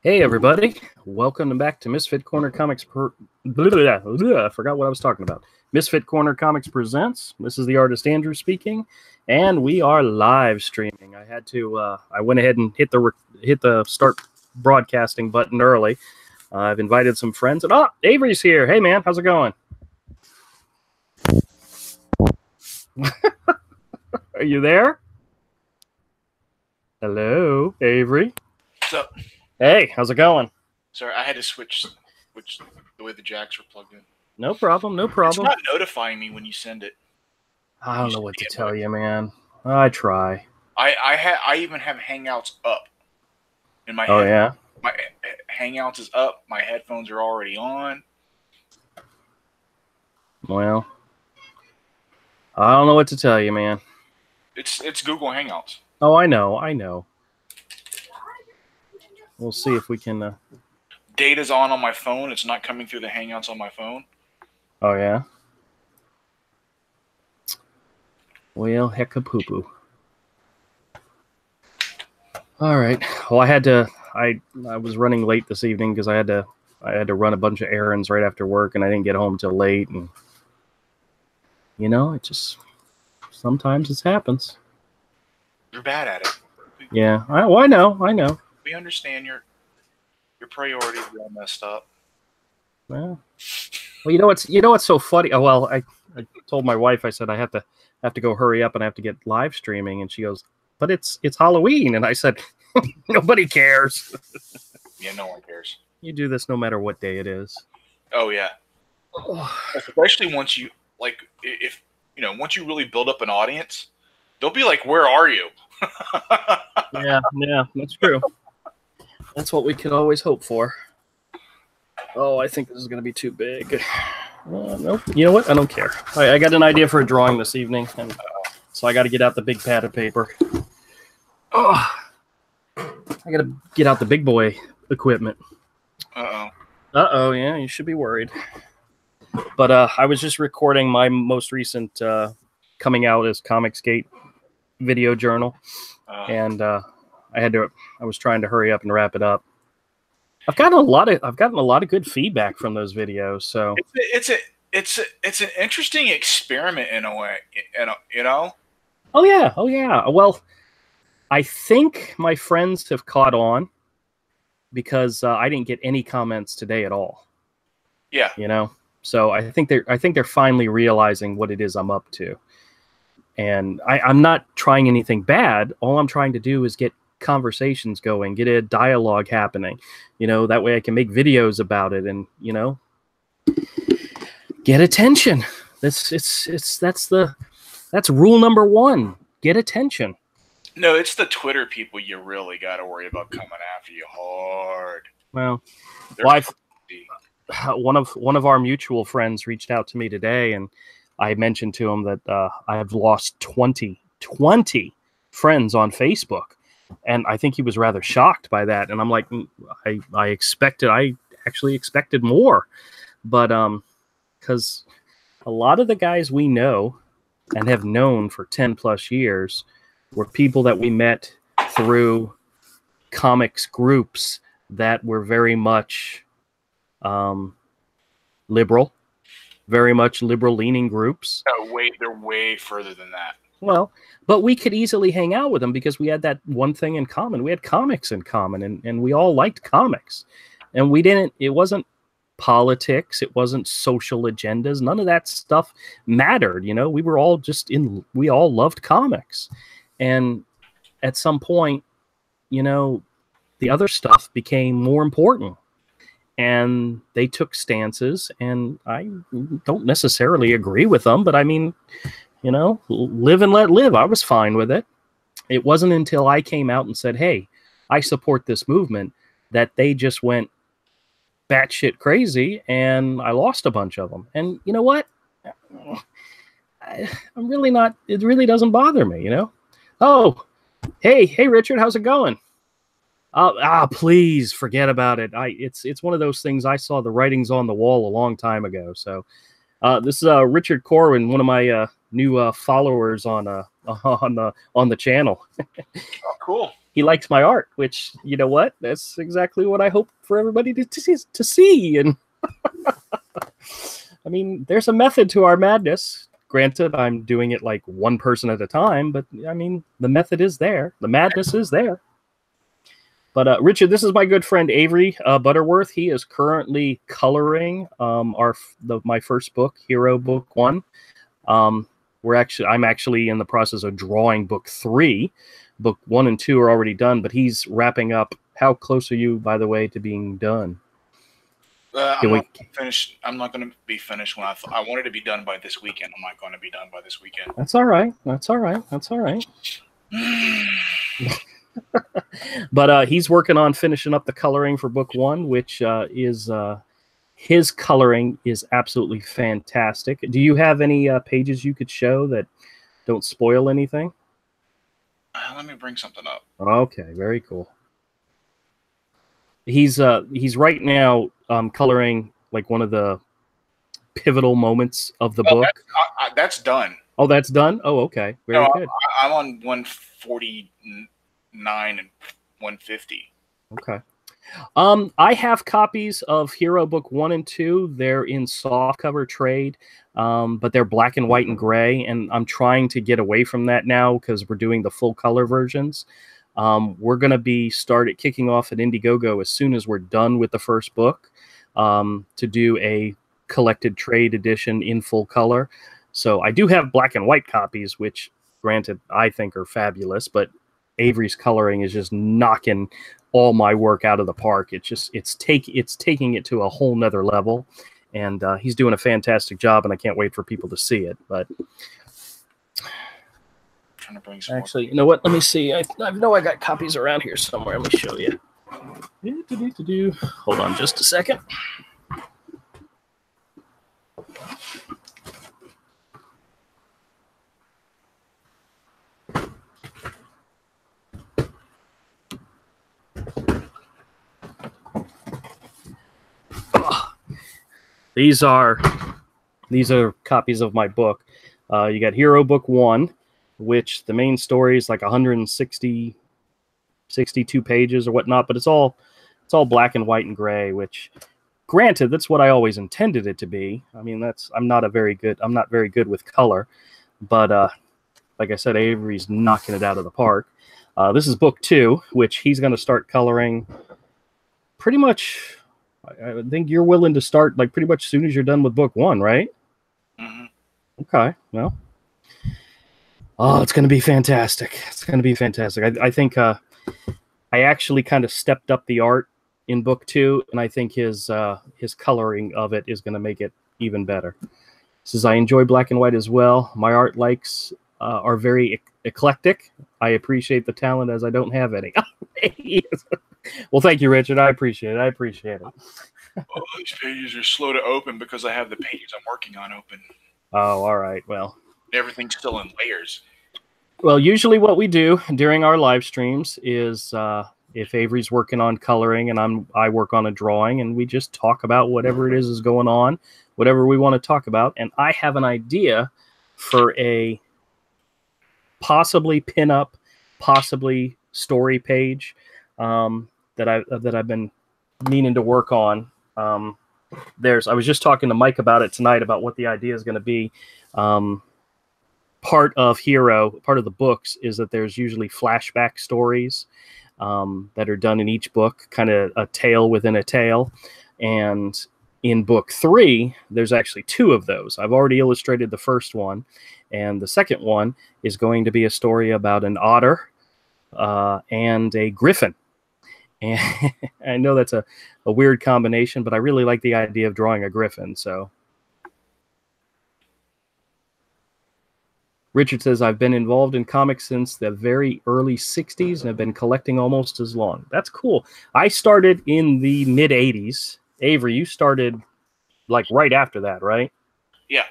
Hey everybody, welcome back to Misfit Corner Comics I forgot what I was talking about. Misfit Corner Comics presents. This is the artist Andrew speaking, and we are live streaming. I went ahead and hit the start broadcasting button early. I've invited some friends, and Avery's here. Hey man, how's it going? Are you there? Hello, Avery. What's up? Hey, how's it going? Sorry, I had to switch the way the jacks were plugged in. No problem, no problem. It's not notifying me when you send it. I don't know what to tell you, man. I try. I even have Hangouts up in my Oh, yeah? My Hangouts is up. My headphones are already on. Well, I don't know what to tell you, man. It's Google Hangouts. Oh, I know. We'll see if we can... Data's on my phone. It's not coming through the Hangouts on my phone. Oh, yeah? Well, heck-a-poo-poo. All right. Well, I was running late this evening because I had to run a bunch of errands right after work, and I didn't get home till late. And, you know, it just... Sometimes it happens. You're bad at it. Yeah. I know. We understand your priorities are all messed up. Well, you know what's so funny? Oh, well, I told my wife, I said I have to go hurry up and I have to get live streaming, and she goes, "But it's Halloween," and I said, "Nobody cares." Yeah, no one cares. You do this no matter what day it is. Oh yeah. Especially once you once you really build up an audience, they'll be like, "Where are you?" Yeah, that's true. That's what we can always hope for. Oh, I think this is going to be too big. Nope. You know what? I don't care. I got an idea for a drawing this evening, and so I got to get out the big pad of paper. Oh, I got to get out the big boy equipment. Uh-oh, yeah, you should be worried. But I was just recording my most recent coming out as Comicsgate video journal, and I was trying to hurry up and wrap it up. I've gotten a lot of good feedback from those videos. So it's an interesting experiment in a way, you know. Oh yeah. Well, I think my friends have caught on because I didn't get any comments today at all. Yeah. You know, so I think they're finally realizing what it is I'm up to, and I'm not trying anything bad. All I'm trying to do is get conversations going, get a dialogue happening, you know, that way I can make videos about it and, you know, get attention. That's rule number one. Get attention. No, it's the Twitter people you really got to worry about coming after you hard. Well, one of our mutual friends reached out to me today, and I mentioned to him that I have lost 20 friends on Facebook. And I think he was rather shocked by that. And I'm like, I actually expected more. But because a lot of the guys we know and have known for 10 plus years were people that we met through comics groups that were very much liberal, very much liberal leaning groups. They're way further than that. Well, but we could easily hang out with them because we had that one thing in common. We had comics in common, and we all liked comics. And it wasn't politics. It wasn't social agendas. None of that stuff mattered. You know, we all loved comics. And at some point, you know, the other stuff became more important. And they took stances, and I don't necessarily agree with them, but I mean, you know, live and let live. I was fine with it. It wasn't until I came out and said, hey, I support this movement, that they just went batshit crazy, and I lost a bunch of them. And you know what? I'm really not, it really doesn't bother me, you know? Oh, hey, Richard, how's it going? Please forget about it. It's one of those things. I saw the writings on the wall a long time ago. So this is Richard Corwin, one of my new followers on the channel. Oh, cool. he likes my art, which, you know what? That's exactly what I hope for everybody to see. And I mean, there's a method to our madness. Granted, I'm doing it like one person at a time, but I mean, the method is there. The madness is there. But Richard, this is my good friend Avery Butterworth. He is currently coloring my first book, Hero Book 1. I'm actually in the process of drawing book 3. Book 1 and 2 are already done, but he's wrapping up. How close are you, by the way, to being done? I'm not going to be finished when I wanted to be done by this weekend. I'm not going to be done by this weekend. That's all right. That's all right. That's all right. But he's working on finishing up the coloring for book 1, which is his coloring is absolutely fantastic. Do you have any pages you could show that don't spoil anything? Let me bring something up. Okay, very cool. He's right now coloring like one of the pivotal moments of the book. That's done. Oh, that's done? Oh, okay. Very good. I'm on 149 and 150. Okay. I have copies of Hero Book 1 and 2. They're in softcover trade, but they're black and white and gray, and I'm trying to get away from that now because we're doing the full color versions. We're going to be kicking off at Indiegogo as soon as we're done with the first book to do a collected trade edition in full color. So I do have black and white copies, which, granted, I think are fabulous, but Avery's coloring is just knocking all my work out of the park. It's taking it to a whole nother level, and he's doing a fantastic job, and I can't wait for people to see it. But trying to bring some actually, you know what? Let me see. I know I got copies around here somewhere. Let me show you. Hold on just a second. These are copies of my book. You got Hero Book 1, which the main story is like 62 pages or whatnot, but it's all black and white and gray, which, granted, that's what I always intended it to be. I mean, I'm not very good with color, but like I said, Avery's knocking it out of the park. This is book 2, which he's going to start coloring pretty much. I think you're willing to start like pretty much as soon as you're done with book 1, right? Mm-hmm. Okay, well, it's going to be fantastic. It's going to be fantastic. I think I actually kind of stepped up the art in book 2, and I think his coloring of it is going to make it even better. Says I enjoy black and white as well. My art likes are very eclectic. I appreciate the talent as I don't have any. Well, thank you, Richard. I appreciate it. Oh, these pages are slow to open because I have the pages I'm working on open. Oh, all right. Well, everything's still in layers. Well, usually what we do during our live streams is if Avery's working on coloring and I work on a drawing, and we just talk about whatever it is going on, whatever we want to talk about. And I have an idea for a possibly pinup, possibly story page that I've been meaning to work on. I was just talking to Mike about it tonight about what the idea is going to be. Part of the books is that there's usually flashback stories that are done in each book, kind of a tale within a tale. And in book 3, there's actually 2 of those. I've already illustrated the first one, and the second one is going to be a story about an otter and a griffin. And I know that's a weird combination, but I really like the idea of drawing a griffin. So Richard says, I've been involved in comics since the very early 60s and have been collecting almost as long. That's cool. I started in the mid 80s. Avery, you started like right after that, right? Yeah.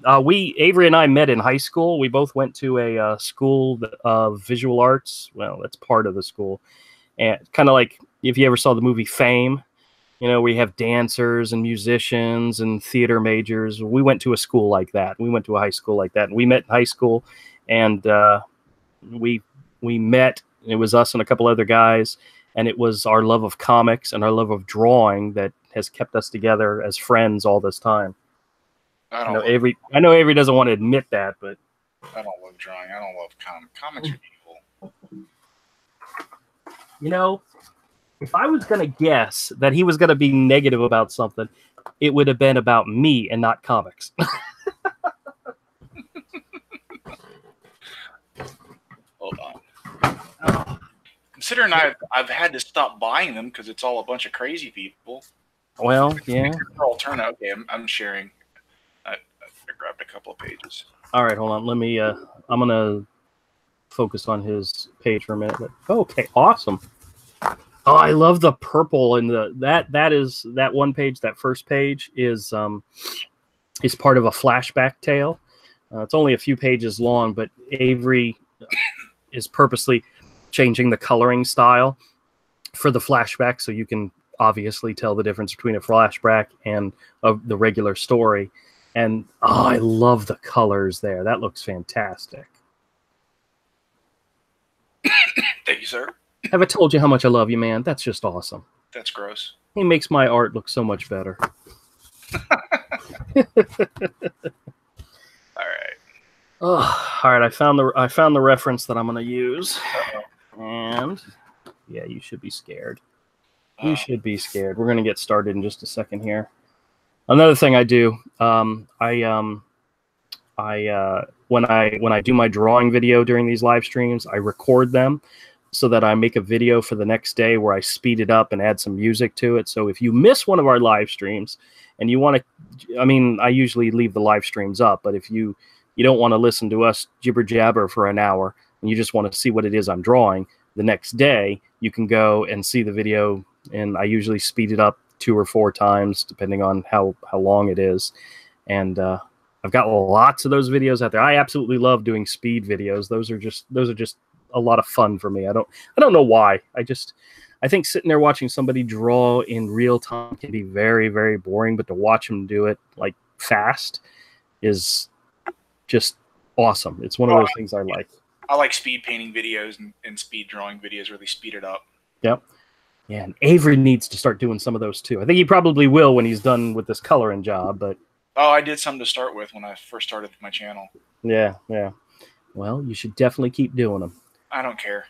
Avery and I met in high school. We both went to a school of visual arts. Well, that's part of the school. And kind of like if you ever saw the movie Fame, you know, we have dancers and musicians and theater majors. We went to a school like that. We went to a high school like that. And we met in high school, and we met It was us and a couple other guys, and it was our love of comics and our love of drawing that has kept us together as friends all this time. I know Avery doesn't want to admit that, but I don't love drawing. I don't love comics. Are evil. You know, if I was going to guess that he was going to be negative about something, it would have been about me and not comics. Hold on. Oh. Considering I've had to stop buying them because it's all a bunch of crazy people. Well, yeah. Alternative. Okay, I'm sharing. I grabbed a couple of pages. All right, hold on. Let me. I'm gonna focus on his page for a minute. Okay, awesome. Oh, I love the purple and that one page. That first page is part of a flashback tale. It's only a few pages long, but Avery is purposely changing the coloring style for the flashback, so you can obviously tell the difference between a flashback and the regular story. And I love the colors there. That looks fantastic. Thank you, sir. Have I told you how much I love you, man? That's just awesome. That's gross. He makes my art look so much better. All right. Oh, all right. I found the reference that I'm going to use. And yeah, you should be scared. You should be scared. We're going to get started in just a second here. Another thing I do, when I do my drawing video during these live streams, I record them so that I make a video for the next day where I speed it up and add some music to it. So if you miss one of our live streams and you want to, I usually leave the live streams up, but if you don't want to listen to us jibber jabber for an hour and you just want to see what it is I'm drawing, the next day you can go and see the video, and I usually speed it up 2 or 4 times depending on how long it is. And I've got lots of those videos out there. I absolutely love doing speed videos. Those are just a lot of fun for me. I don't know why. I think sitting there watching somebody draw in real time can be very, very boring, but to watch them do it like fast is just awesome. It's one of those things I like. I like speed painting videos and speed drawing videos where they speed it up. Yep. Yeah, and Avery needs to start doing some of those too. I think he probably will when he's done with this coloring job, but I did some to start with when I first started my channel. Yeah. Well, you should definitely keep doing them. I don't care.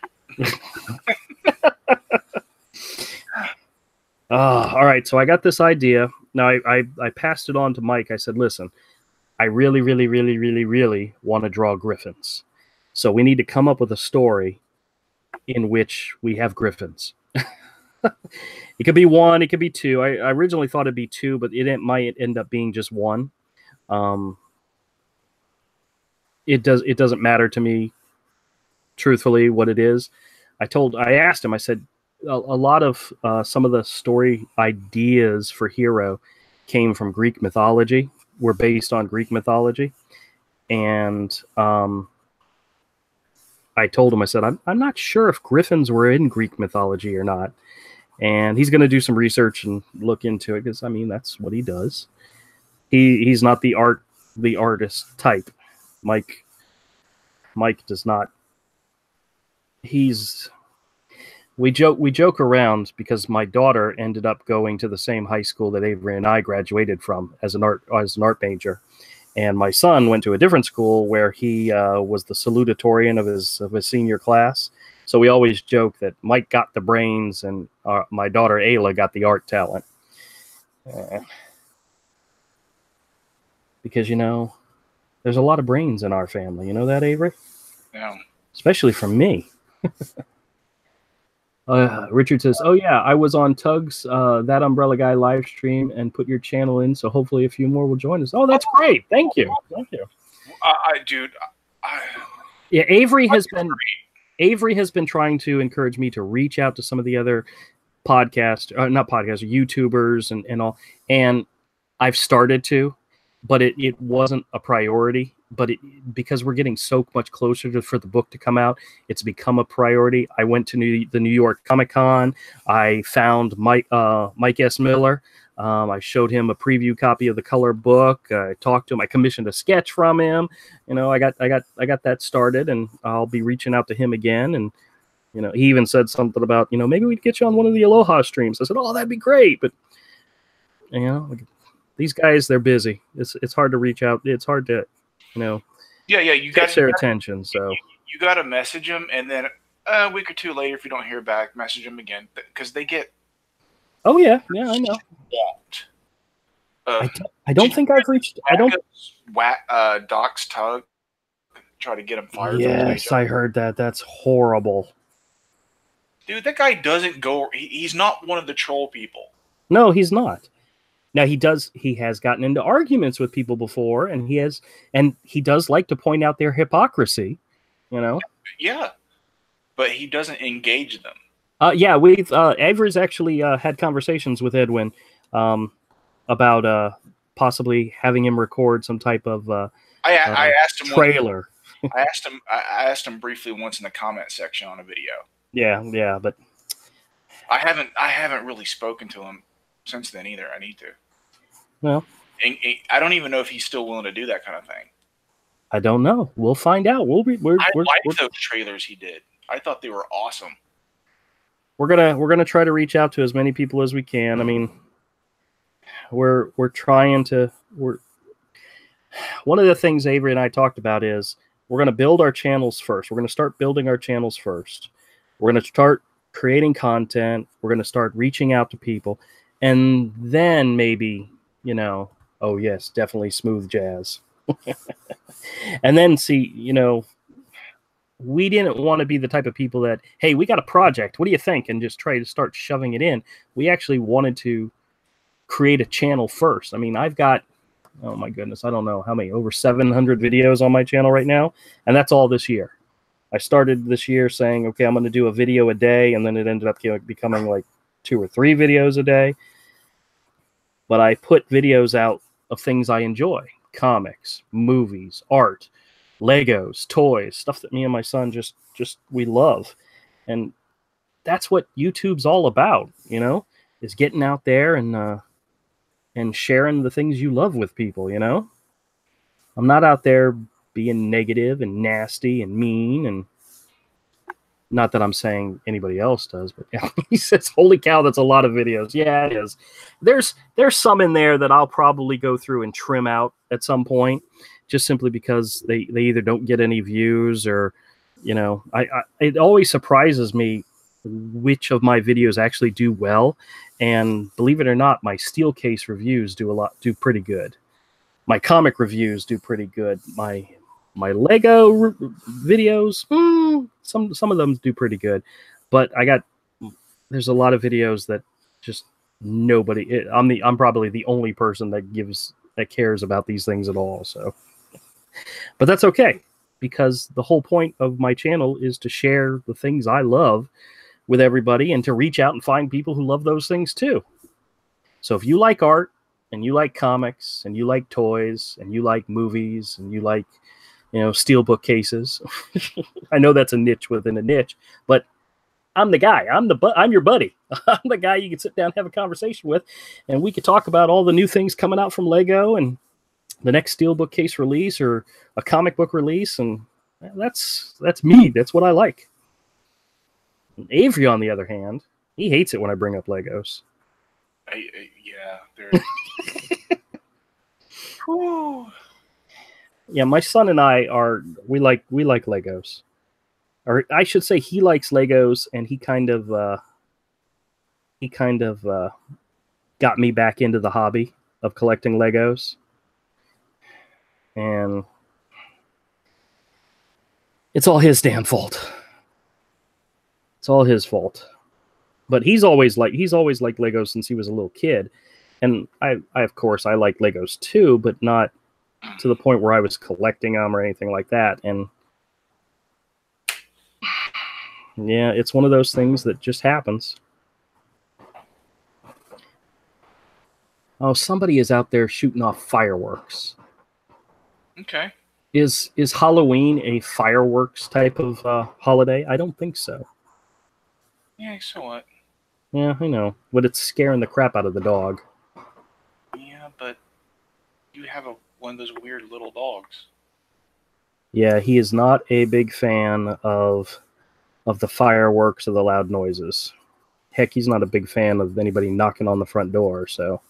All right, so I got this idea. Now, I passed it on to Mike. I said, listen, I really, really, really, really, really want to draw griffins. So we need to come up with a story in which we have griffins. It could be 1, it could be 2. I originally thought it'd be 2, but it might end up being just 1. It doesn't matter to me, truthfully, what it is. I asked him, I said, a lot of some of the story ideas for Hero came from Greek mythology, were based on Greek mythology. And I told him, I said, I'm not sure if griffins were in Greek mythology or not. And he's going to do some research and look into it because, that's what he does. He's not the artist type. Mike does not. We joke around because my daughter ended up going to the same high school that Avery and I graduated from as an art major, and my son went to a different school where he was the salutatorian of his senior class. So we always joke that Mike got the brains and my daughter Ayla got the art talent. Because, there's a lot of brains in our family. You know that, Avery? Yeah. Especially from me. Richard says, oh, yeah, I was on Tug's That Umbrella Guy live stream and put your channel in, so hopefully a few more will join us. Oh, that's great. Thank you. Yeah, Avery has been trying to encourage me to reach out to some of the other YouTubers and all. And I've started to, but it wasn't a priority. But because we're getting so much closer for the book to come out, it's become a priority. I went to the New York Comic-Con. I found Mike S. Miller. I showed him a preview copy of the color book. I talked to him. I commissioned a sketch from him. I got that started, and I'll be reaching out to him again. And You know, he even said something about, you know, maybe we'd get you on one of the Aloha streams. I said, oh, that'd be great. But, you know, these guys, they're busy. It's hard to reach out. It's hard to, you know, yeah, you catch their attention. So you got to message them, and then a week or two later, if you don't hear back, message them again because they get. Oh yeah, I know. I don't think I've reached. I don't. Doc's Tug try to get him fired. Yes, I heard that. That's horrible. Dude, that guy doesn't go. He's not one of the troll people. No, he's not. Now he does. He has gotten into arguments with people before, and he does like to point out their hypocrisy. You know. Yeah, but he doesn't engage them. Yeah, we've Avery's actually had conversations with Edwin about possibly having him record some type of I asked him trailer. I asked him briefly once in the comment section on a video. Yeah, but I haven't really spoken to him since then either. I need to. Well, and I don't even know if he's still willing to do that kind of thing. I don't know. We'll find out. I liked those trailers he did. I thought they were awesome. We're gonna try to reach out to as many people as we can. I mean, we're trying to. One of the things Avery and I talked about is we're going to build our channels first. We're going to start building our channels first. We're going to start creating content. We're going to start reaching out to people, and then maybe, you know, oh yes, definitely smooth jazz. And then see, you know, we didn't want to be the type of people that, hey, we got a project, what do you think? And just try to start shoving it in. We actually wanted to create a channel first. I mean, I've got, oh my goodness, I don't know how many, over 700 videos on my channel right now. And that's all this year. I started this year saying, okay, I'm going to do a video a day. And then it ended up becoming like 2 or 3 videos a day. But I put videos out of things I enjoy. Comics, movies, art, Legos, toys, stuff that me and my son just we love. And that's what YouTube's all about, you know, is getting out there and sharing the things you love with people, you know? I'm not out there being negative and nasty and mean, and not that I'm saying anybody else does, but yeah, he says, holy cow, that's a lot of videos. Yeah, it is. There's some in there that I'll probably go through and trim out at some point, just simply because they either don't get any views or, you know, it always surprises me which of my videos actually do well. And believe it or not, my steel case reviews do pretty good. My comic reviews do pretty good. My Lego videos, some of them do pretty good, but there's a lot of videos that just nobody. I'm probably the only person that cares about these things at all. So, but that's okay, because the whole point of my channel is to share the things I love with everybody and to reach out and find people who love those things too. So if you like art and you like comics and you like toys and you like movies and you like, you know, steelbook cases, I know that's a niche within a niche, but I'm the guy. I'm your buddy. I'm the guy you can sit down and have a conversation with, and we could talk about all the new things coming out from Lego and the next steelbook case release or a comic book release, and that's me. That's what I like. Avery, on the other hand, he hates it when I bring up Legos. Yeah. Yeah, my son and I we like Legos. Or I should say he likes Legos, and he kind of got me back into the hobby of collecting Legos. And it's all his damn fault. It's all his fault. But he's always liked Legos since he was a little kid. And I of course I like Legos too, but not to the point where I was collecting them or anything like that. And yeah, it's one of those things that just happens. Oh, somebody is out there shooting off fireworks. Okay. Is Halloween a fireworks type of holiday? I don't think so. Yeah, so what? Yeah, I know. But it's scaring the crap out of the dog. Yeah, but you have one of those weird little dogs. Yeah, he is not a big fan of of the fireworks or the loud noises. Heck, he's not a big fan of anybody knocking on the front door. So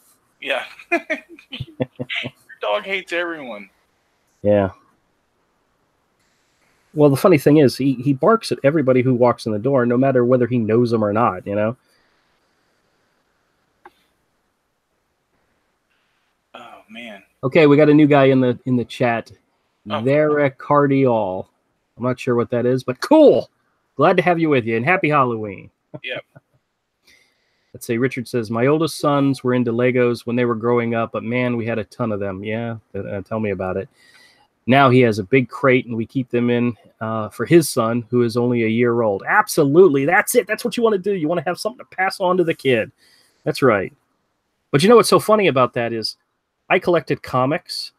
yeah, your dog hates everyone. Yeah. Well, the funny thing is, he barks at everybody who walks in the door, no matter whether he knows them or not. You know. Oh man. Okay, we got a new guy in the chat. Oh. Vericardiol. I'm not sure what that is, but cool. Glad to have you with you, and happy Halloween. Yep. Let's see. Richard says, my oldest sons were into Legos when they were growing up, but man, we had a ton of them. Yeah, tell me about it. Now he has a big crate, and we keep them in for his son, who is only a year old. Absolutely. That's it. That's what you want to do. You want to have something to pass on to the kid. That's right. But you know what's so funny about that is I collected comics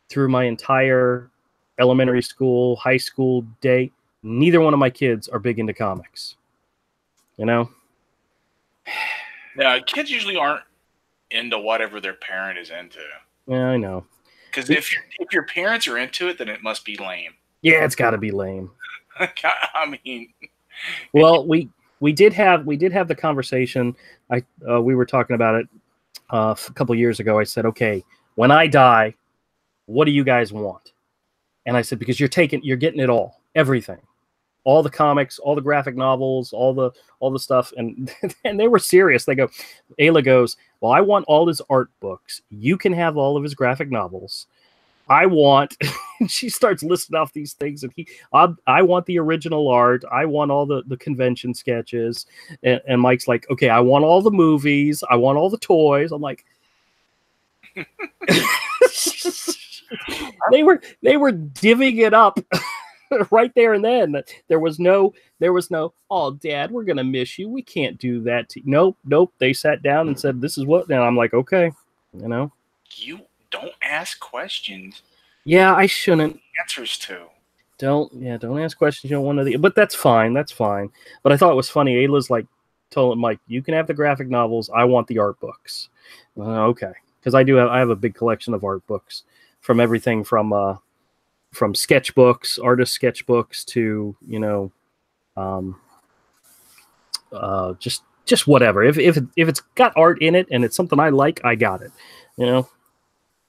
through my entire elementary school, high school day. Neither one of my kids are big into comics. You know? Yeah, kids usually aren't into whatever their parent is into. Yeah, I know. Because if your parents are into it, then it must be lame. Yeah, it's got to be lame. I mean, well, we did have the conversation. We were talking about it a couple years ago. I said, okay, when I die, what do you guys want? And I said, because you're getting it all, everything, all the comics, all the graphic novels, all the stuff. And and they were serious. They go, Ayla goes, well, I want all his art books. You can have all of his graphic novels. I want, she starts listing off these things, and I want the original art. I want all the convention sketches. And Mike's like, okay, I want all the movies. I want all the toys. I'm like, they were divvying it up right there and then. There was no, oh, Dad, we're gonna miss you. We can't do that. Nope. They sat down and said, this is what. And I'm like, okay, you know. You don't ask questions. Yeah, I shouldn't. Answers to. Don't ask questions you don't want to. But that's fine. But I thought it was funny. Ayla's like, told Mike, you can have the graphic novels. I want the art books. Okay. Because I have a big collection of art books, from everything from sketchbooks, artist sketchbooks, to just whatever. If it's got art in it and it's something I like, I got it. You know.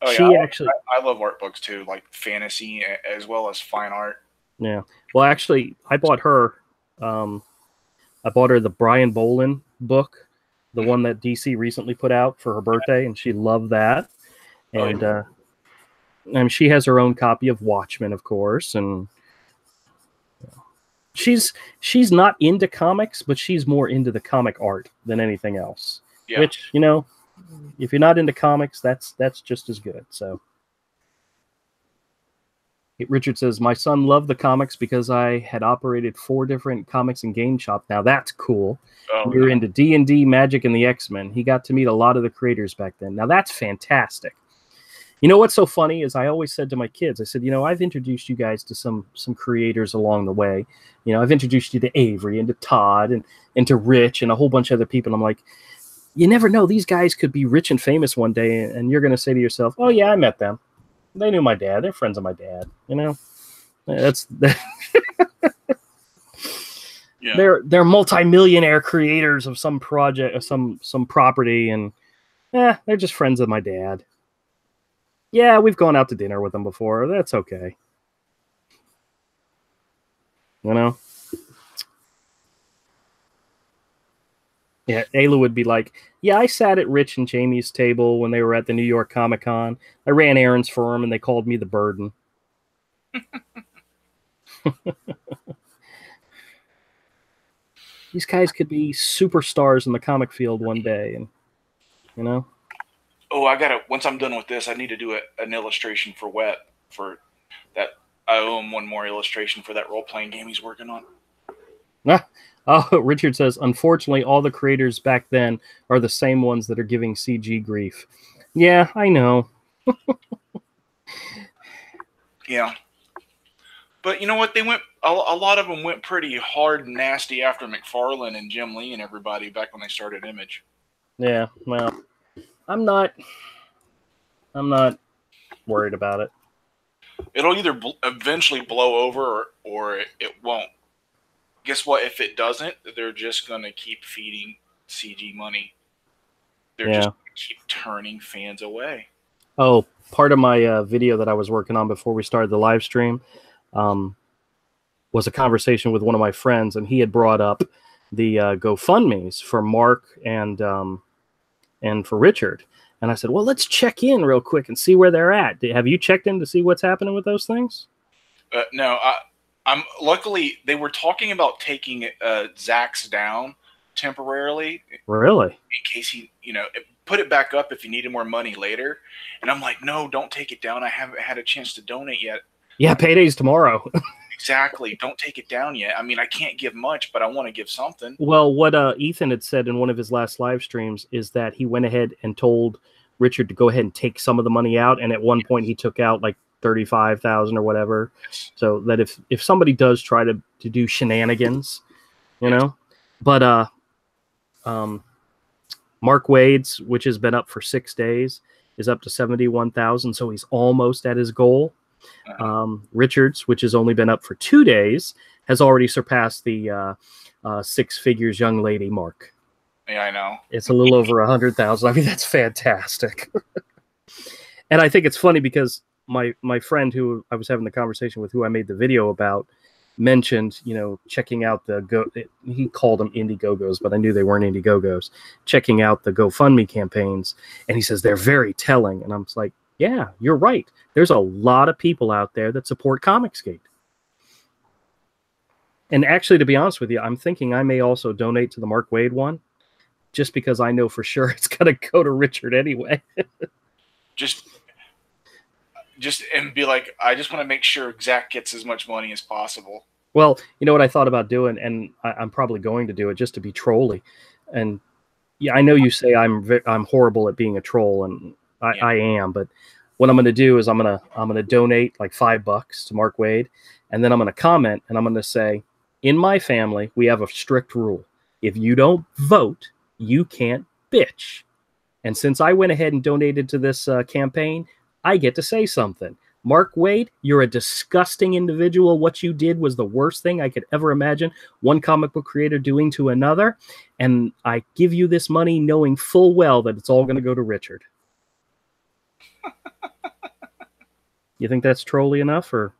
Oh, yeah, I love art books too, like fantasy as well as fine art. Yeah. Well, actually, I bought her the Brian Bolin book, the one that DC recently put out for her birthday, and she loved that. And and she has her own copy of Watchmen, of course, and she's not into comics, but she's more into the comic art than anything else. Yeah. Which, if you're not into comics, that's just as good. So Richard says, my son loved the comics because I had operated 4 different comics and game shops. Now that's cool. We were into D&D, Magic, and the X-Men. He got to meet a lot of the creators back then. Now that's fantastic. You know what's so funny is I always said to my kids, I said, I've introduced you guys to some creators along the way. I've introduced you to Avery and to Todd and to Rich and a whole bunch of other people. And I'm like, you never know. These guys could be rich and famous one day, and you're going to say to yourself, oh, yeah, I met them. They knew my dad. They're friends of my dad. That's yeah. They're multimillionaire creators of some project, or some property, and they're just friends of my dad. Yeah, we've gone out to dinner with them before. That's okay. Yeah, Ayla would be like, yeah, I sat at Rich and Jamie's table when they were at the New York Comic Con. I ran errands for them, and they called me the burden. These guys could be superstars in the comic field one day, and Oh, once I'm done with this, I need to do an illustration for Wet for that. I owe him one more illustration for that role-playing game he's working on. Oh, Richard says, unfortunately, all the creators back then are the same ones that are giving CG grief. Yeah, I know. Yeah. But you know what? A lot of them went pretty hard and nasty after McFarlane and Jim Lee and everybody back when they started Image. Yeah, well, I'm not worried about it. It'll either eventually blow over or it won't. guess what? If it doesn't, they're just going to keep feeding CG money. They're just going to keep turning fans away. Oh, part of my video that I was working on before we started the live stream was a conversation with one of my friends, and he had brought up the GoFundMes for Mark and for Richard. And I said, well, let's check in real quick and see where they're at. Have you checked in to see what's happening with those things? No, I'm luckily they were talking about taking Zach's down temporarily. Really? In case he, put it back up if he needed more money later. And I'm like, no, don't take it down. I haven't had a chance to donate yet. Yeah, payday's tomorrow. Exactly. Don't take it down yet. I mean, I can't give much, but I want to give something. Well, what Ethan had said in one of his last live streams is that he went ahead and told Richard to go ahead and take some of the money out. And at one point he took out like 35,000 or whatever. So that if somebody does try to do shenanigans, but Mark Wade's, which has been up for 6 days, is up to 71,000. So he's almost at his goal. Richard's, which has only been up for 2 days, has already surpassed the 6 figures young lady mark. Yeah, I know. It's a little over 100,000. I mean, that's fantastic. And I think it's funny because my friend who I was having the conversation with, who I made the video about, mentioned, checking out he called them Indiegogos, but I knew they weren't Indiegogos, checking out the GoFundMe campaigns. And he says, they're very telling. And I'm just like, yeah, you're right. There's a lot of people out there that support Comicsgate. And actually, to be honest with you, I'm thinking I may also donate to the Mark Wade one, just because I know for sure it's going to go to Richard anyway. just and be like, I just want to make sure Zach gets as much money as possible. Well, you know what I thought about doing, and I'm probably going to do it just to be trolly. And yeah, I know you say I'm horrible at being a troll, and I am, but what I'm going to do is I'm going to donate like $5 to Mark Wade, and then I'm going to comment, and I'm going to say, in my family, we have a strict rule. If you don't vote, you can't bitch. And since I went ahead and donated to this campaign, I get to say something. Mark Wade, you're a disgusting individual. What you did was the worst thing I could ever imagine one comic book creator doing to another. And I give you this money knowing full well that it's all going to go to Richard. You think that's trolly enough, or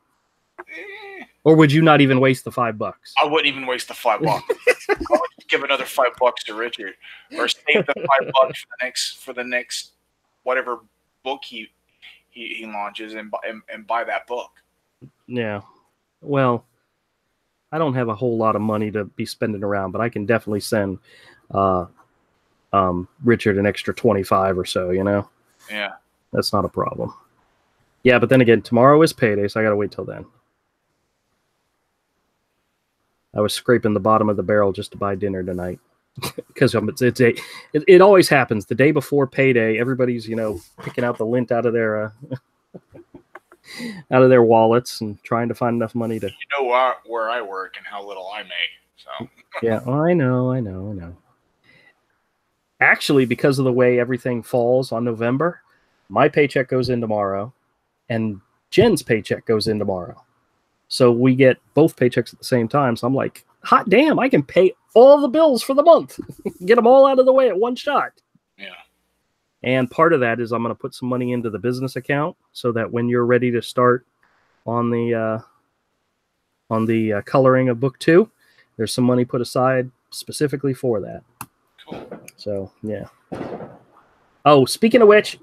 would you not even waste the $5? I wouldn't even waste the $5. I would give another $5 to Richard, or save the $5 for the next whatever book he launches, and buy that book. Yeah. Well, I don't have a whole lot of money to be spending around, but I can definitely send Richard an extra 25 or so, Yeah. That's not a problem. Yeah, but then again, tomorrow is payday, so I got to wait till then. I was scraping the bottom of the barrel just to buy dinner tonight. Because it always happens the day before payday. Everybody's picking out the lint out of their wallets and trying to find enough money to. Where I work and how little I make. So yeah, well, I know. Actually, because of the way everything falls on November, my paycheck goes in tomorrow, and Jen's paycheck goes in tomorrow. So we get both paychecks at the same time. So I'm like, hot damn, I can pay all the bills for the month. Get them all out of the way at one shot. Yeah. And part of that is I'm going to put some money into the business account so that when you're ready to start on the coloring of book 2, there's some money put aside specifically for that. Cool. So, yeah. Oh, speaking of which,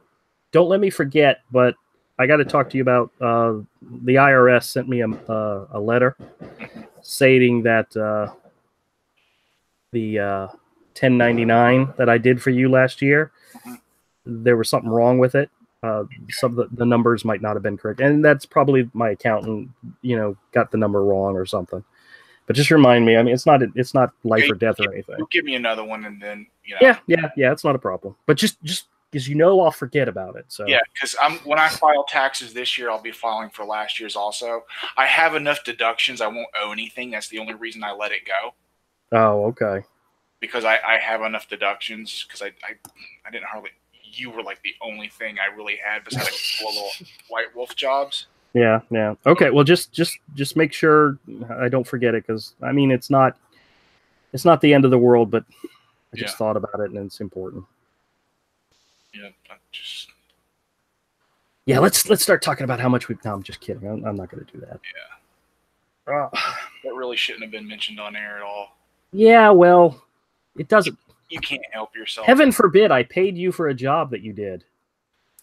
don't let me forget, but I got to talk to you about the IRS sent me a letter stating that the 1099 that I did for you last year, there was something wrong with it. Some of the numbers might not have been correct, and that's probably my accountant, got the number wrong or something. But just remind me. I mean, it's not life or death or anything. Give me another one, and then Yeah, it's not a problem. But just because I'll forget about it. So yeah, because when I file taxes this year, I'll be filing for last year's also. I have enough deductions; I won't owe anything. That's the only reason I let it go. Oh, okay. Because I have enough deductions. Because I didn't hardly. You were like the only thing I really had besides like little White Wolf jobs. Yeah, yeah. Okay, well, just make sure I don't forget it, because I mean, it's not the end of the world, but I Yeah. just thought about it and it's important. Yeah. Yeah, let's start talking about how much we. No, I'm just kidding. I'm not going to do that. Yeah. That really shouldn't have been mentioned on air at all. Yeah, well, it doesn't. You can't help yourself. Heaven forbid I paid you for a job that you did.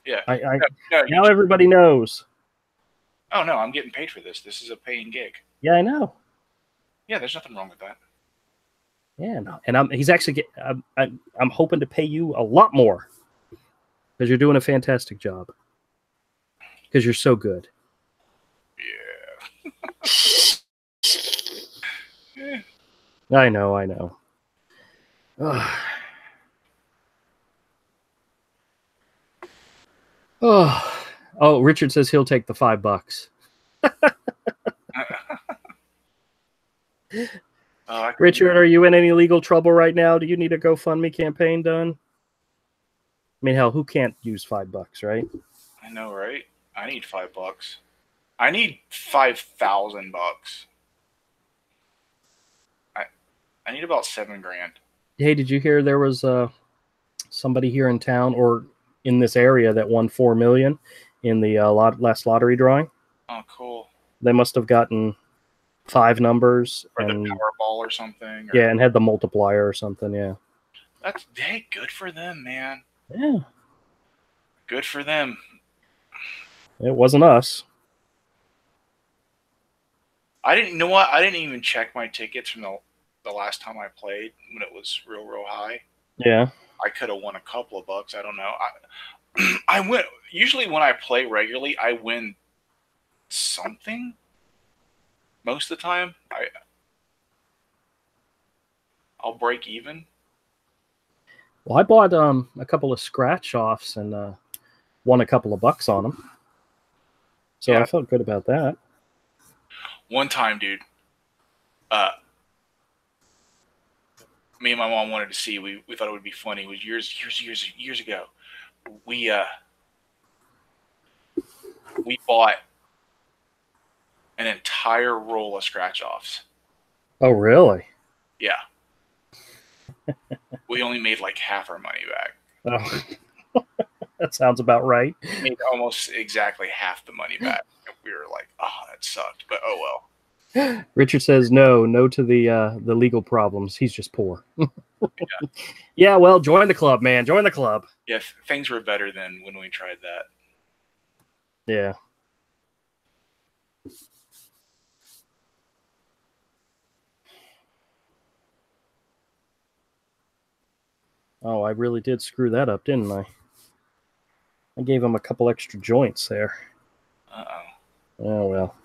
Yeah. No, now everybody knows. Oh no, I'm getting paid for this. This is a paying gig. Yeah, I know. Yeah, there's nothing wrong with that. Yeah, no. And he's actually I'm hoping to pay you a lot more, because you're doing a fantastic job. Because you're so good. Yeah. I know. Oh, Richard says he'll take the $5. Richard, are you in any legal trouble right now? Do you need a GoFundMe campaign done? I mean, hell, who can't use $5, right? I know, right? I need $5. I need $5,000. I need about $7,000. Hey, did you hear there was somebody here in town or in this area that won $4 million in the last lottery drawing? Oh, cool. They must have gotten 5 numbers, or and the Powerball or something. Or... Yeah, and had the multiplier or something. Yeah. That's good for them, man. Yeah. Good for them. It wasn't us. I didn't know what. I didn't even check my tickets from the last time I played when it was real high. Yeah. I could have won a couple of bucks. I don't know. I win. Usually when I play regularly, I win something. Most of the time, I'll break even. Well, I bought a couple of scratch offs and won a couple of bucks on them. So yeah. I felt good about that. One time, dude, me and my mom wanted to see. We thought it would be funny. It was years ago. We bought an entire roll of scratch offs. Oh, really? Yeah. We only made like half our money back. Oh. That sounds about right. We made almost exactly half the money back. We were like, oh, that sucked, but oh well. Richard says no to the legal problems. He's just poor. Yeah. Yeah, well, join the club, man. Join the club. Yeah, things were better than when we tried that. Yeah. Oh, I really did screw that up, didn't I? I gave him a couple extra joints there. Uh-oh. Oh, well.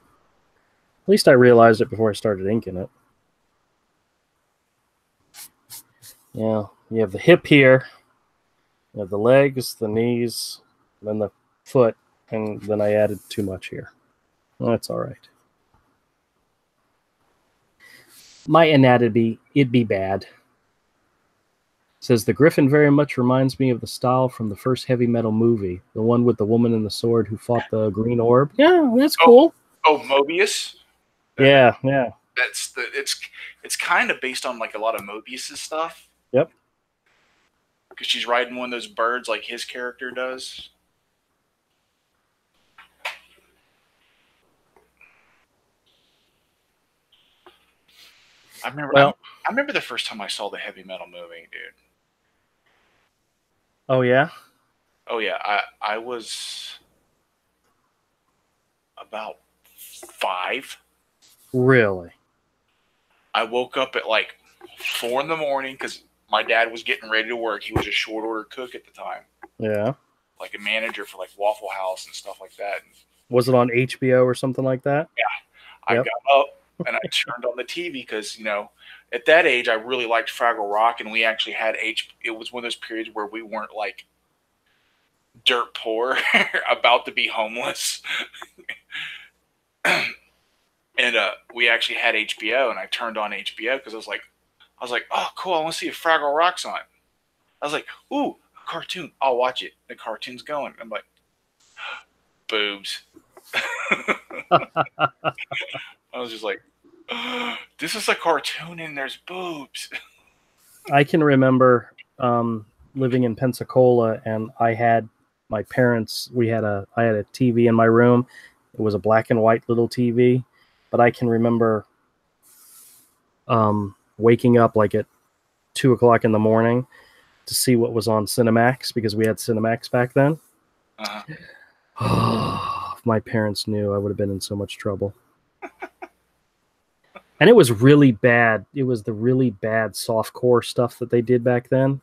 At least I realized it before I started inking it. Yeah, you have the hip here. You have the legs, the knees, then the foot, and then I added too much here. Well, that's all right. My anatomy, it'd be bad. Says the Griffin very much reminds me of the style from the first heavy metal movie, the one with the woman and the sword who fought the green orb. Yeah, that's cool. Oh, Mobius. Yeah. It's kind of based on like a lot of Mobius's stuff. Yep. Because she's riding one of those birds like his character does. I remember the first time I saw the heavy metal movie, dude. Oh yeah? Oh yeah. I was about 5. Really? I woke up at like 4 a.m. because my dad was getting ready to work. He was a short order cook at the time. Yeah. Like a manager for like Waffle House and stuff like that. Was it on HBO or something like that? Yeah. I got up and I turned on the TV because, you know, at that age, I really liked Fraggle Rock, and we actually had it was one of those periods where we weren't like dirt poor, about to be homeless. And we actually had HBO, and I turned on HBO because I was like, oh, cool, I want to see if Fraggle Rock's on. I was like, ooh, a cartoon, I'll watch it. The cartoon's going. I'm like, boobs. I was just like, this is a cartoon and there's boobs. I can remember living in Pensacola, and I had my parents. I had a TV in my room. It was a black and white little TV, but I can remember waking up like at 2 o'clock in the morning to see what was on Cinemax, because we had Cinemax back then. If my parents knew, I would have been in so much trouble. And it was really bad. It was the really bad softcore stuff that they did back then.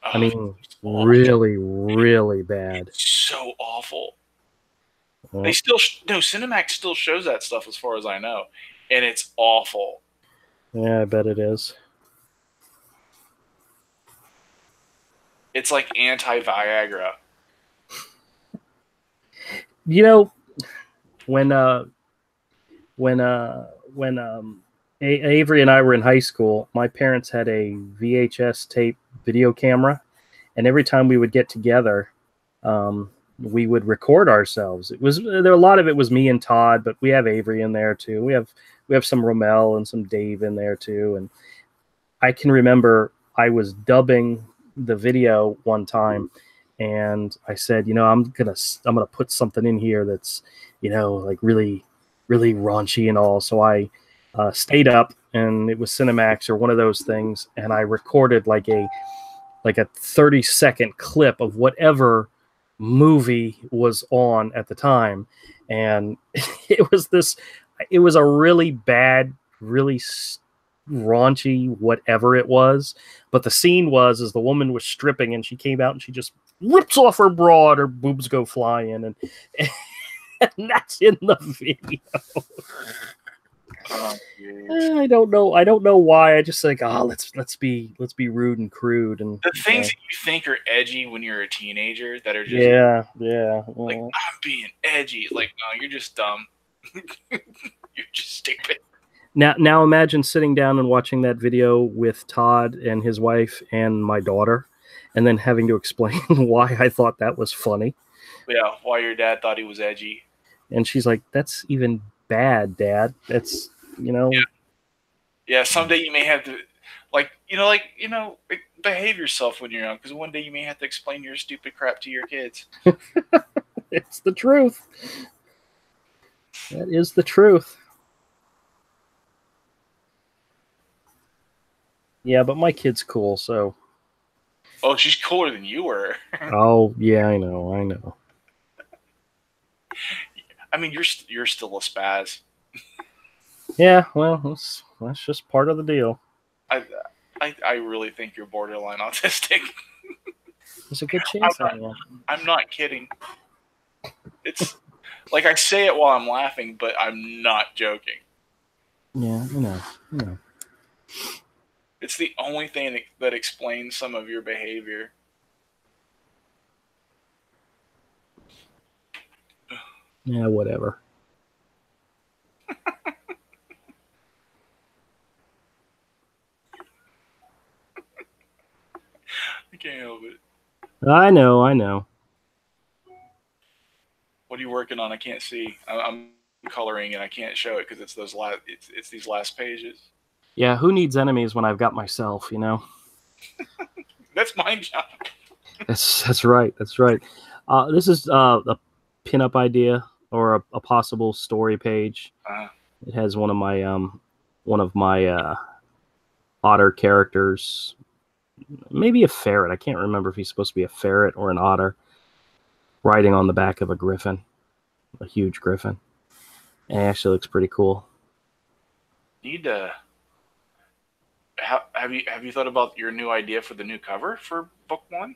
I mean, really, really bad. So awful. Well, They still Cinemax still shows that stuff as far as I know, and it's awful. Yeah, I bet it is. It's like anti-Viagra. You know, when Avery and I were in high school, my parents had a VHS tape video camera, and every time we would get together, we would record ourselves. A lot of it was me and Todd, but we have Avery in there too. We have some Rommel and some Dave in there too. And I can remember I was dubbing the video one time, and I said, I'm gonna put something in here that's, like really, really raunchy and all. So I stayed up, and it was Cinemax or one of those things, and I recorded like a 30-second clip of whatever movie was on at the time, and it was a really bad, really raunchy whatever it was. But the scene is the woman was stripping, and she came out and she just rips off her bra, and her boobs go flying, and that's in the video. I don't know why. I just think, let's be rude and crude, and the things that you think are edgy when you're a teenager that are just like, I'm being edgy. Like, no, you're just dumb. You're just stupid. Now imagine sitting down and watching that video with Todd and his wife and my daughter, and then having to explain why I thought that was funny. Yeah, why your dad thought he was edgy. And she's like, "That's even bad, Dad. That's, Yeah, someday you may have to, behave yourself when you're young, because one day you may have to explain your stupid crap to your kids. It's the truth. That is the truth. Yeah, but my kid's cool, so. Oh, she's cooler than you were. Oh, yeah, I know. I mean, you're still a spaz. Yeah, well, that's just part of the deal. I really think you're borderline autistic. There's a good chance I'm not kidding. It's like I say it while I'm laughing, but I'm not joking. Yeah, I know. It's the only thing that explains some of your behavior. Yeah, whatever. I can't help it. I know. What are you working on? I can't see. I'm coloring and I can't show it because it's these last pages. Yeah, who needs enemies when I've got myself, That's my job. That's right. This is a pinup idea or a possible story page. It has one of my otter characters, maybe a ferret. I can't remember if he's supposed to be a ferret or an otter, riding on the back of a griffin, a huge griffin. And it actually looks pretty cool. Have you thought about your new idea for the new cover for book 1?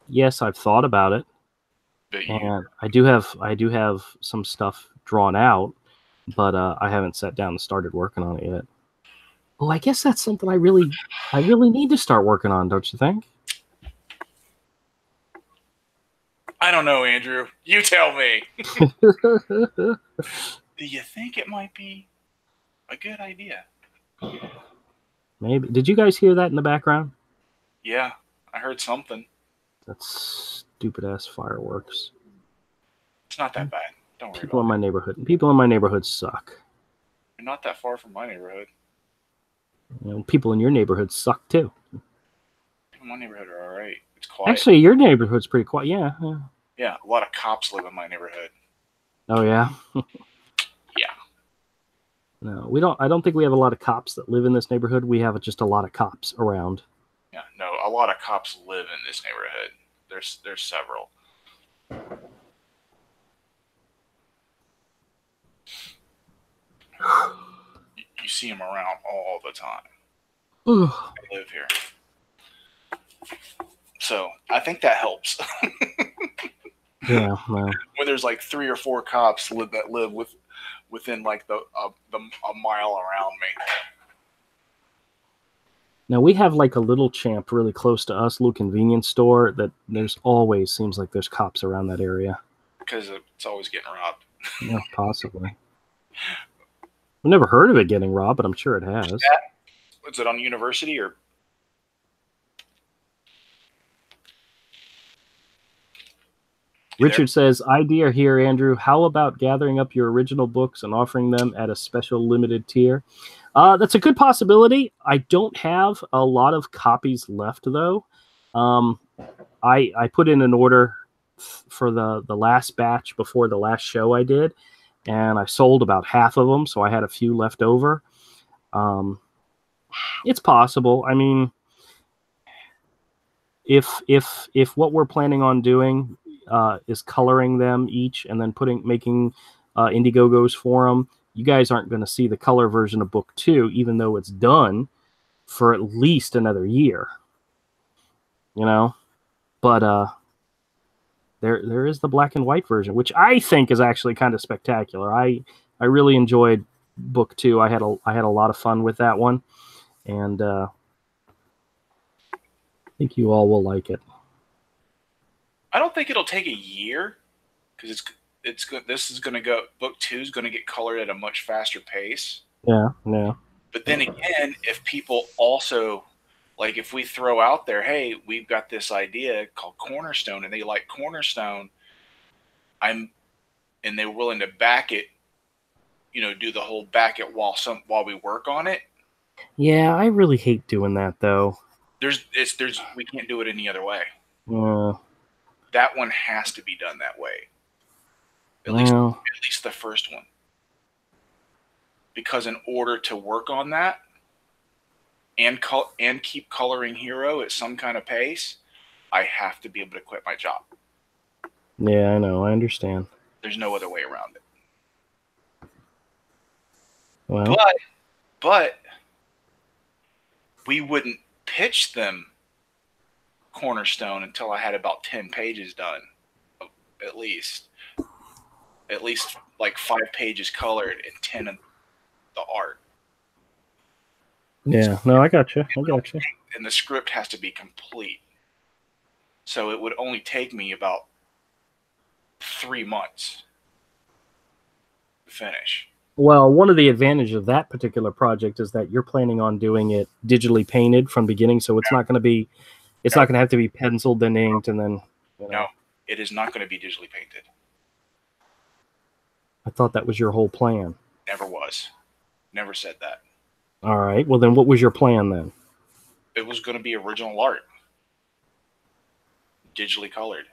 Yes, I've thought about it. And I do have some stuff drawn out, but I haven't sat down and started working on it yet. Oh, I guess that's something I really need to start working on, don't you think? I don't know, Andrew. You tell me. Do you think it might be a good idea? Maybe. Did you guys hear that in the background? Yeah, I heard something. That's stupid ass fireworks. It's not that bad. Don't worry People in about my neighborhood. People in my neighborhood suck. You're not that far from my neighborhood. You know, people in your neighborhood suck too. People in my neighborhood are all right. It's quiet. Actually, your neighborhood's pretty quiet. Yeah. Yeah, a lot of cops live in my neighborhood. Oh yeah. Yeah. No, we don't. I don't think we have a lot of cops that live in this neighborhood. We have just a lot of cops around. Yeah, no, a lot of cops live in this neighborhood. There's several. You see them around all the time. They live here. So I think that helps. Yeah, well. When there's like 3 or 4 cops that live within like a mile around me. Now we have like a little champ really close to us, little convenience store that there's always seems like there's cops around that area. Because it's always getting robbed. Yeah, possibly. I've never heard of it getting robbed, but I'm sure it has. Is it on University or? Richard says, idea here, Andrew. How about gathering up your original books and offering them at a special limited tier? That's a good possibility. I don't have a lot of copies left, though. I put in an order for the last batch before the last show I did, and I sold about half of them, so I had a few left over. It's possible. I mean, if what we're planning on doing is coloring them each and then making Indiegogos for them, you guys aren't going to see the color version of book 2, even though it's done for at least another year. You know, but there is the black and white version, which I think is actually kind of spectacular. I really enjoyed book 2. I had a lot of fun with that one, and I think you all will like it. I don't think it'll take a year because this is going to go. Book 2 is going to get colored at a much faster pace. Yeah. But then again, if people also like, if we throw out there, hey, we've got this idea called Cornerstone, and they like Cornerstone, and they're willing to back it, do the whole back it while we work on it. Yeah, I really hate doing that though. We can't do it any other way. That one has to be done that way. At least the first one. Because in order to work on that and keep coloring Hero at some kind of pace, I have to be able to quit my job. Yeah, I know. I understand. There's no other way around it. Well, but we wouldn't pitch them Cornerstone until I had about 10 pages done, at least like 5 pages colored and 10 of the art. Yeah, no, I got you. And the script has to be complete. So it would only take me about 3 months to finish. Well, one of the advantages of that particular project is that you're planning on doing it digitally painted from beginning, so it's not going to be, not going to have to be penciled and inked and then. No, it is not going to be digitally painted. I thought that was your whole plan. Never was. Never said that. All right. Well, then what was your plan then? It was going to be original art. Digitally colored.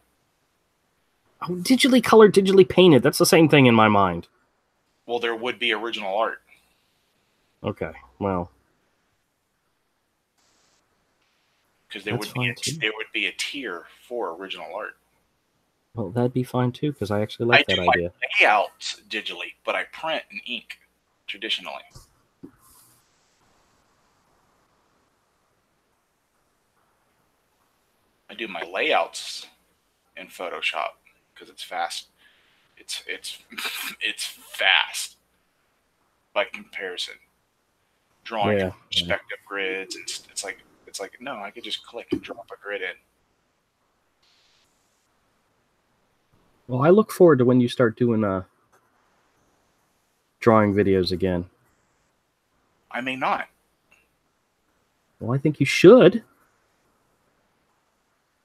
Oh, digitally colored, digitally painted. That's the same thing in my mind. Well, there would be original art. Okay. Well. Because there would be a tier for original art. Well, that'd be fine too, because I actually like that idea. I do my layouts digitally, but I print and ink traditionally. I do my layouts in Photoshop because it's fast. It's fast by comparison. Drawing perspective grids, and it's like no, I could just click and drop a grid in. Well, I look forward to when you start doing drawing videos again. I may not. Well, I think you should.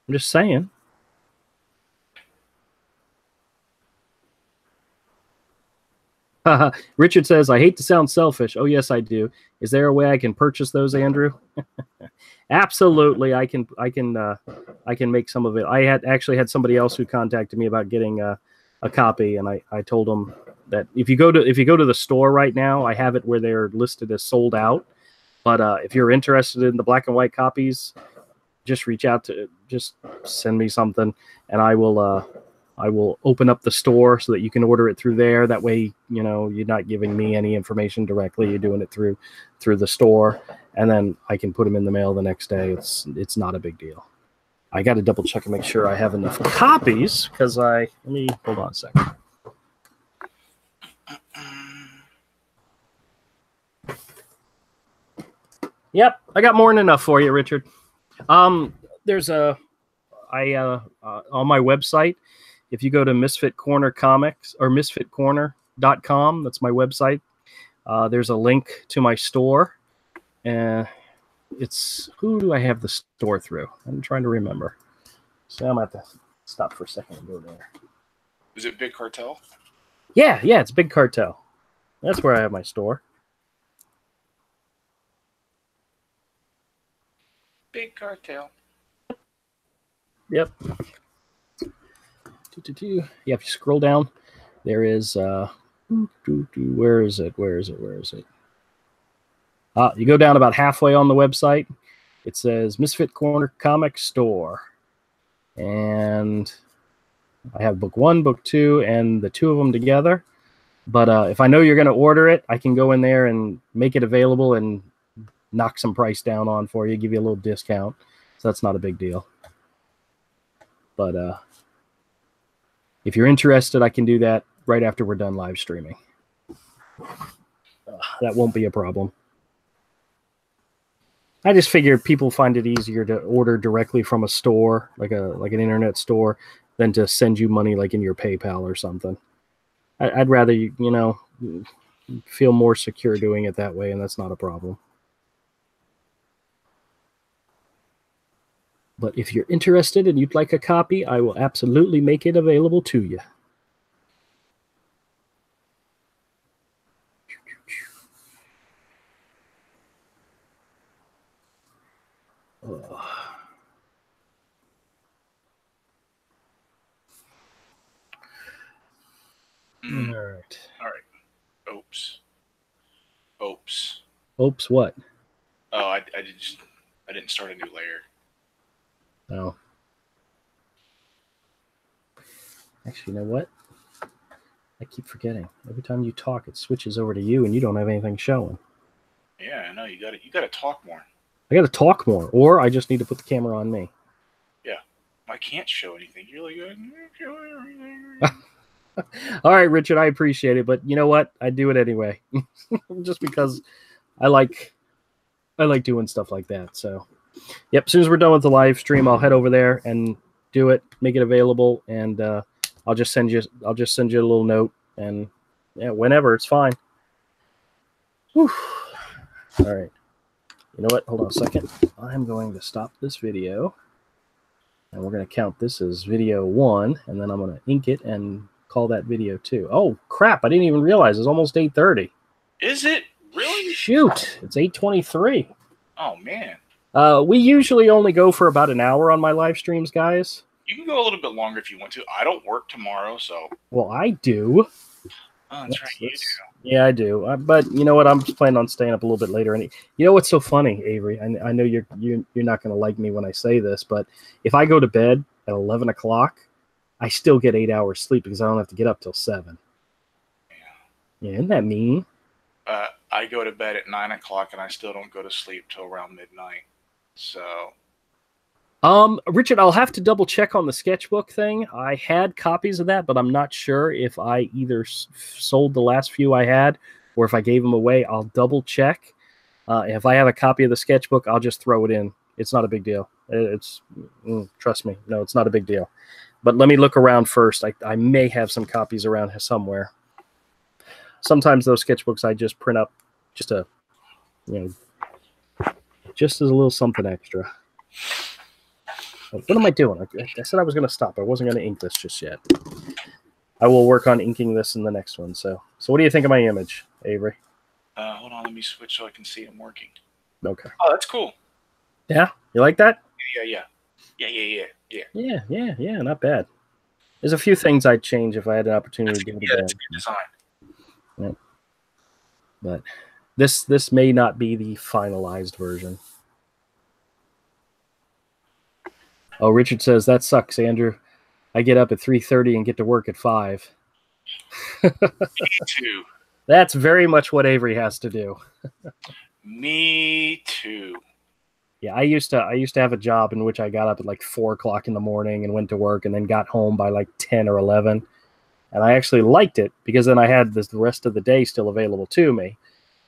I'm just saying. Richard says, I hate to sound selfish. Oh, yes, I do. Is there a way I can purchase those, Andrew? Absolutely. I can make some of it. I actually had somebody else who contacted me about getting a copy, and I told them that if you go to the store right now, I have it where they're listed as sold out. But if you're interested in the black and white copies, just send me something, and I will open up the store so that you can order it through there. That way, you're not giving me any information directly. You're doing it through the store, and then I can put them in the mail the next day. It's not a big deal. I got to double check and make sure I have enough copies because let me hold on a second. Yep, I got more than enough for you, Richard. There's on my website, if you go to Misfit Corner Comics or misfitcorner.com, that's my website. There's a link to my store. Who do I have the store through? I'm trying to remember. So I'm going to have to stop for a second and go there. Is it Big Cartel? Yeah, it's Big Cartel. That's where I have my store. Big Cartel. Yep. Yeah, if you scroll down, there is where is it? You go down about halfway on the website. It says Misfit Corner Comic Store. And I have book 1, book 2, and the two of them together. But if I know you're going to order it, I can go in there and make it available and knock some price down on for you, give you a little discount. So that's not a big deal. But if you're interested, I can do that right after we're done live streaming. That won't be a problem. I just figure people find it easier to order directly from a store, like an internet store, than to send you money like in your PayPal or something. I'd rather you feel more secure doing it that way, and that's not a problem. But if you're interested and you'd like a copy, I will absolutely make it available to you. All right. Oops. Oops, what? Oh, I didn't start a new layer. Oh. Actually, you know what? I keep forgetting. Every time you talk, it switches over to you, and you don't have anything showing. Yeah, I know. You gotta talk more. I gotta talk more, or I just need to put the camera on me. Yeah, I can't show anything. You're like, all right, Richard, I appreciate it, but you know what? I do it anyway, just because I like doing stuff like that. So, yep. As soon as we're done with the live stream, I'll head over there and do it, make it available, and I'll just send you a little note, and yeah, whenever, it's fine. Whew. All right. You know what? Hold on a second. I'm going to stop this video, and we're going to count this as video 1, and then I'm going to ink it and call that video 2. Oh, crap. I didn't even realize it's almost 8:30. Is it? Really? Shoot. It's 8:23. Oh, man. We usually only go for about an hour on my live streams, guys. You can go a little bit longer if you want to. I don't work tomorrow, so. Well, I do. Oh, that's right. You do. Yeah, I do. But you know what? I'm just planning on staying up a little bit later. And you know what's so funny, Avery? I know you're not going to like me when I say this, but if I go to bed at 11 o'clock, I still get 8 hours sleep because I don't have to get up till 7. Yeah, isn't that mean? I go to bed at 9 o'clock and I still don't go to sleep till around midnight. So. Richard, I'll have to double check on the sketchbook thing. I had copies of that, but I'm not sure if I either sold the last few I had or if I gave them away. I'll double check. If I have a copy of the sketchbook, I'll just throw it in. It's not a big deal. Trust me. No, it's not a big deal. But let me look around first. I may have some copies around somewhere. Sometimes those sketchbooks I just print up just as a little something extra. What am I doing? I said I was going to stop. I wasn't going to ink this just yet. I will work on inking this in the next one. So what do you think of my image, Avery? Hold on, let me switch so I can see them working. Okay. Oh, that's cool. Yeah, you like that? Yeah. Yeah. Not bad. There's a few things I'd change if I had an opportunity to give it a That's a good design. Yeah. But this may not be the finalized version. Oh, Richard says that sucks, Andrew. I get up at 3:30 and get to work at 5. Me too. That's very much what Avery has to do. Me too. Yeah, I used to have a job in which I got up at like 4 o'clock in the morning and went to work and then got home by like 10 or 11. And I actually liked it because then I had the rest of the day still available to me.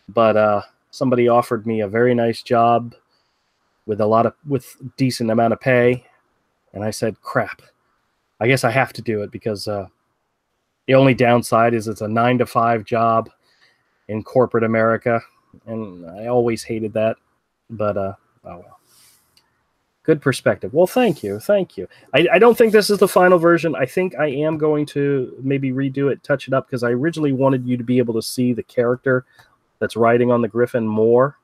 But somebody offered me a very nice job with decent amount of pay, and I said, "Crap, I guess I have to do it because the only downside is it's a 9 to 5 job in corporate America, and I always hated that. But oh well." Good perspective. Well, thank you. I don't think this is the final version. I think I am going to maybe redo it, touch it up, because I originally wanted you to be able to see the character that's riding on the Griffin more.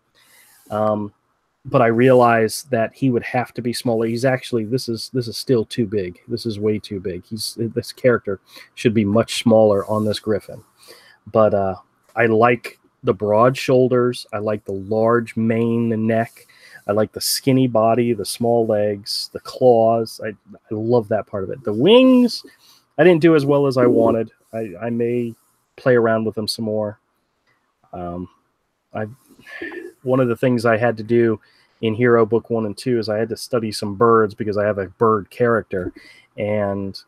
But I realized that he would have to be smaller. He's actually this is still too big. This is way too big. This character should be much smaller on this Griffin. But I like the broad shoulders. I like the large mane and neck. I like the skinny body, the small legs, the claws. I love that part of it. The wings, I didn't do as well as I wanted. I may play around with them some more. One of the things I had to do in Hero Book 1 and 2 is I had to study some birds because I have a bird character, and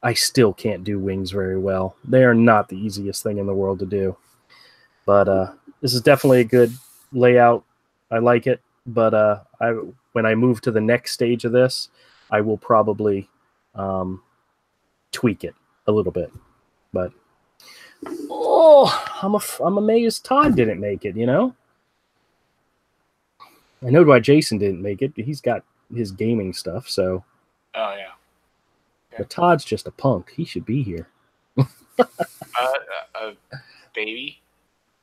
I still can't do wings very well. They are not the easiest thing in the world to do. But this is definitely a good layout. I like it, but when I move to the next stage of this, I will probably tweak it a little bit. But I'm amazed Todd didn't make it. I know why Jason didn't make it. He's got his gaming stuff. So, oh yeah. But Todd's just a punk. He should be here. Baby.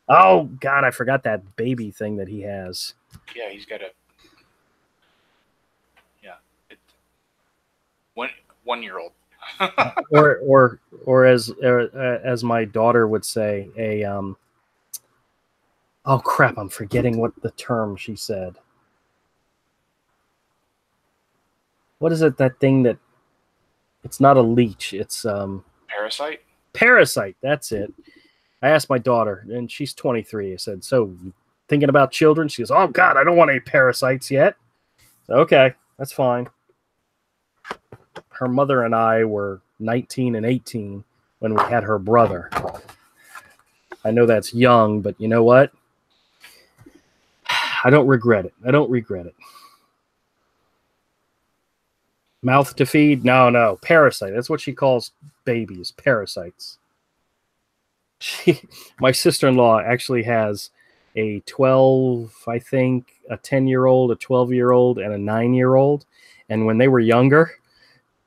Oh God, I forgot that baby thing that he has. Yeah, he's got a 1-year-old. or as my daughter would say, oh crap, I'm forgetting what the term she said. What is it? That thing that it's not a leech. It's Parasite. Parasite. That's it. I asked my daughter, and she's 23. I said, "So, thinking about children?" She goes, "Oh God, I don't want any parasites yet." So, okay, that's fine. Her mother and I were 19 and 18 when we had her brother. I know that's young, but you know what? I don't regret it. Mouth to feed? No. Parasite. That's what she calls babies, parasites. My sister-in-law actually has a 12, I think, a 10-year-old, a 12-year-old, and a 9-year-old. And when they were younger,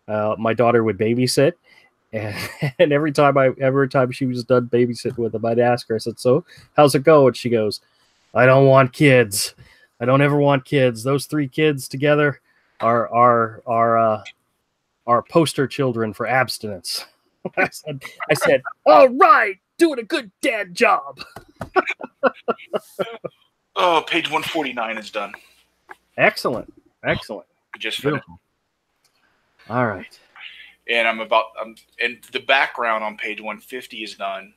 my daughter would babysit. And every time she was done babysitting with them, I'd ask her, I said, "So, how's it go?" And she goes, "I don't want kids. I don't ever want kids. Those 3 kids together are poster children for abstinence." I said, "All right, doing a good dad job." Oh, page 149 is done. Excellent. We just finished. Beautiful. All right. And and the background on page 150 is done.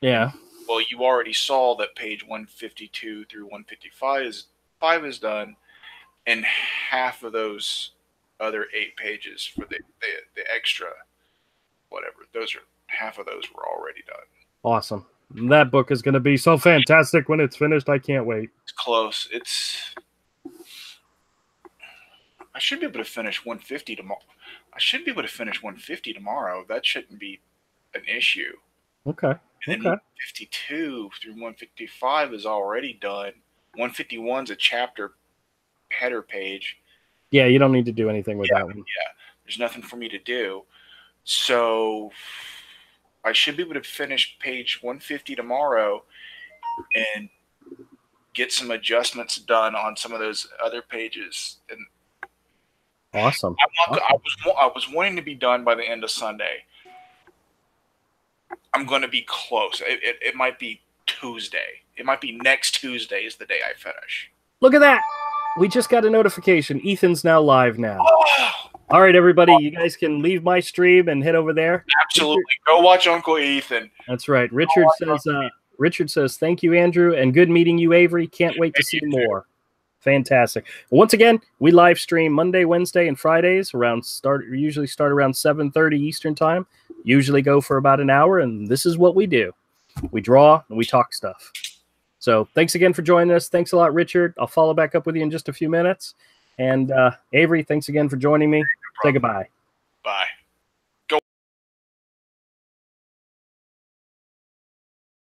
Yeah. Well, you already saw that page 152 through 155 is done, and half of those other 8 pages for the extra, whatever. Half of those were already done. Awesome. That book is going to be so fantastic when it's finished. I can't wait. It's close. I should be able to finish 150 tomorrow. That shouldn't be an issue. Okay. And then 152 through 155 is already done. 151's a chapter header page. Yeah, you don't need to do anything with that one. Yeah, there's nothing for me to do. So I should be able to finish page 150 tomorrow and get some adjustments done on some of those other pages. And Awesome. I was wanting to be done by the end of Sunday. I'm going to be close. It might be Tuesday. It might be next Tuesday is the day I finish. Look at that. We just got a notification. Ethan's now live now. Oh! All right, everybody. You guys can leave my stream and head over there. Absolutely. Go watch Uncle Ethan. That's right. Richard says, thank you, Andrew, and good meeting you, Avery. Can't wait to see more. Fantastic. Once again, we live stream Monday, Wednesday, and Fridays. Usually start around 7:30 Eastern time. Usually go for about an hour, and this is what we do. We draw and we talk stuff. So thanks again for joining us. Thanks a lot, Richard. I'll follow back up with you in just a few minutes. And Avery, thanks again for joining me. Say goodbye. Bye.